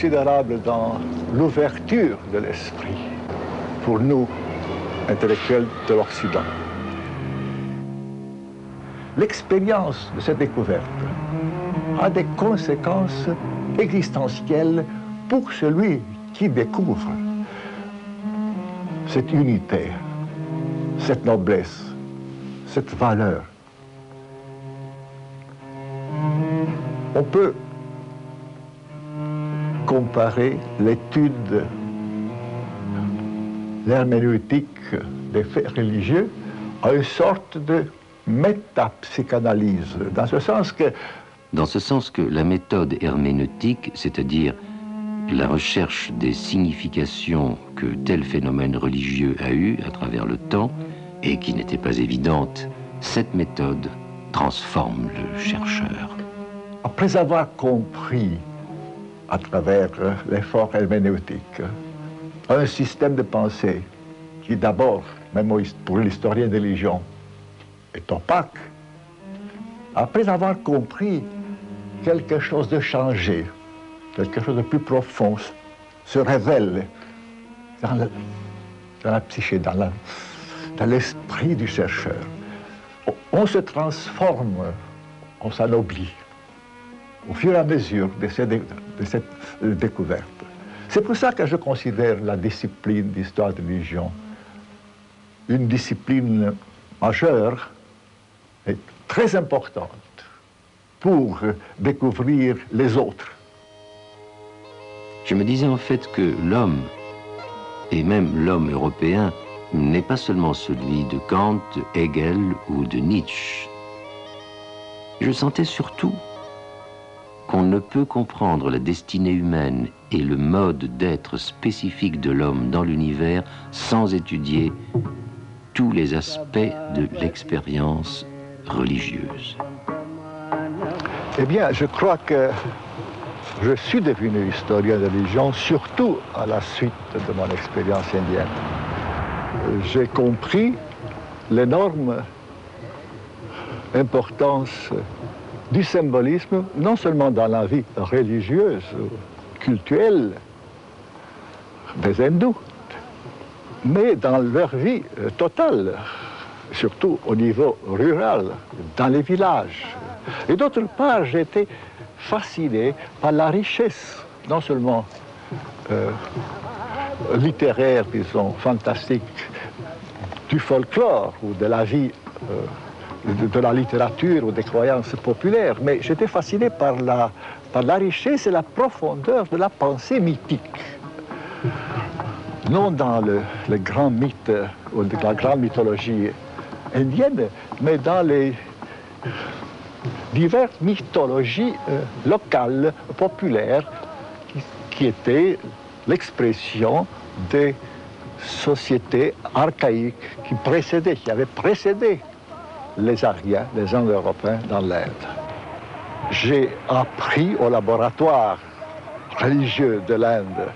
considérable dans l'ouverture de l'esprit pour nous, intellectuels de l'Occident. L'expérience de cette découverte a des conséquences existentielles pour celui qui découvre cette unité, cette noblesse, cette valeur. On peut comparer l'étude, l'herméneutique des faits religieux à une sorte de métapsychanalyse, dans ce sens que la méthode herméneutique, c'est-à-dire la recherche des significations que tel phénomène religieux a eu à travers le temps et qui n'était pas évidente, cette méthode transforme le chercheur. Après avoir compris à travers l'effort herméneutique un système de pensée qui d'abord, même pour l'historien de religion, est opaque, après avoir compris quelque chose de changé, quelque chose de plus profond, se révèle dans la psyché, dans l'esprit du chercheur. On se transforme, on s'anoblit au fur et à mesure de cette découverte. C'est pour ça que je considère la discipline d'histoire de religion une discipline majeure et très importante pour découvrir les autres. Je me disais en fait que l'homme, et même l'homme européen, n'est pas seulement celui de Kant, de Hegel ou de Nietzsche. Je sentais surtout qu'on ne peut comprendre la destinée humaine et le mode d'être spécifique de l'homme dans l'univers sans étudier tous les aspects de l'expérience religieuse. Eh bien, je crois que je suis devenu historien de religion, surtout à la suite de mon expérience indienne. J'ai compris l'énorme importance du symbolisme, non seulement dans la vie religieuse, culturelle des hindous, mais dans leur vie totale, surtout au niveau rural, dans les villages. Et d'autre part, j'ai été fasciné par la richesse, non seulement littéraire, disons, fantastique, du folklore ou de la vie, de la littérature ou des croyances populaires, mais j'étais fasciné par la richesse et la profondeur de la pensée mythique. Non dans le grand mythe ou la grande mythologie indienne, mais dans les diverses mythologies locales, populaires, qui étaient l'expression des sociétés archaïques qui avaient précédé les Aryens, les Indo-Européens dans l'Inde. J'ai appris au laboratoire religieux de l'Inde,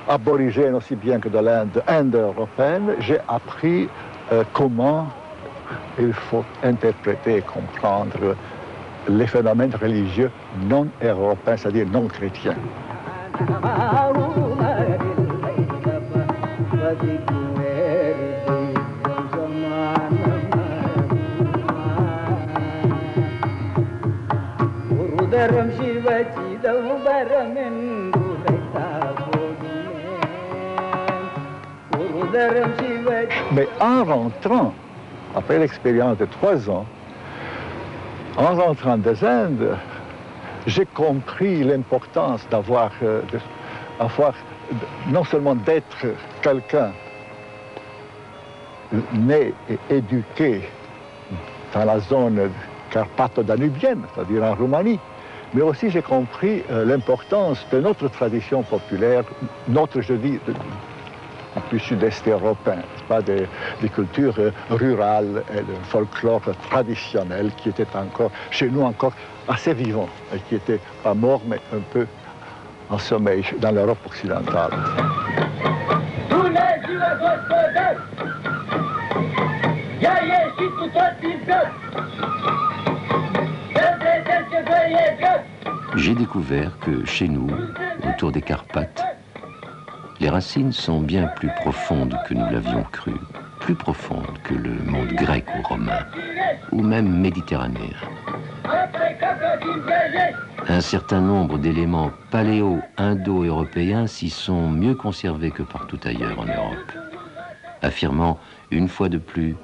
aborigène aussi bien que de l'Inde indo-européenne, j'ai appris comment il faut interpréter et comprendre les phénomènes religieux non européens, c'est-à-dire non chrétiens. Mais en rentrant, après l'expérience de 3 ans, en rentrant des Indes, j'ai compris l'importance d'avoir, non seulement d'être quelqu'un né et éduqué dans la zone carpato-danubienne, c'est-à-dire en Roumanie, mais aussi j'ai compris l'importance de notre tradition populaire, je dis, plus sud-est européen, pas des cultures rurales et le folklore traditionnel qui était encore, chez nous, encore assez vivant, et qui était pas mort, mais un peu en sommeil dans l'Europe occidentale. J'ai découvert que chez nous, autour des Carpates, les racines sont bien plus profondes que nous l'avions cru, plus profondes que le monde grec ou romain, ou même méditerranéen. Un certain nombre d'éléments paléo-indo-européens s'y sont mieux conservés que partout ailleurs en Europe, affirmant une fois de plus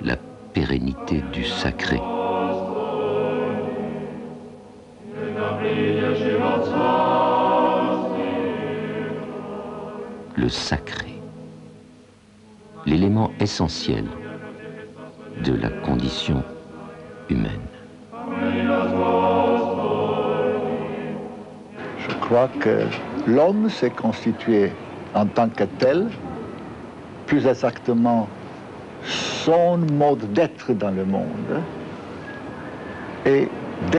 la pérennité du sacré. Le sacré, l'élément essentiel de la condition humaine. Je crois que l'homme s'est constitué en tant que tel, plus exactement son mode d'être dans le monde, et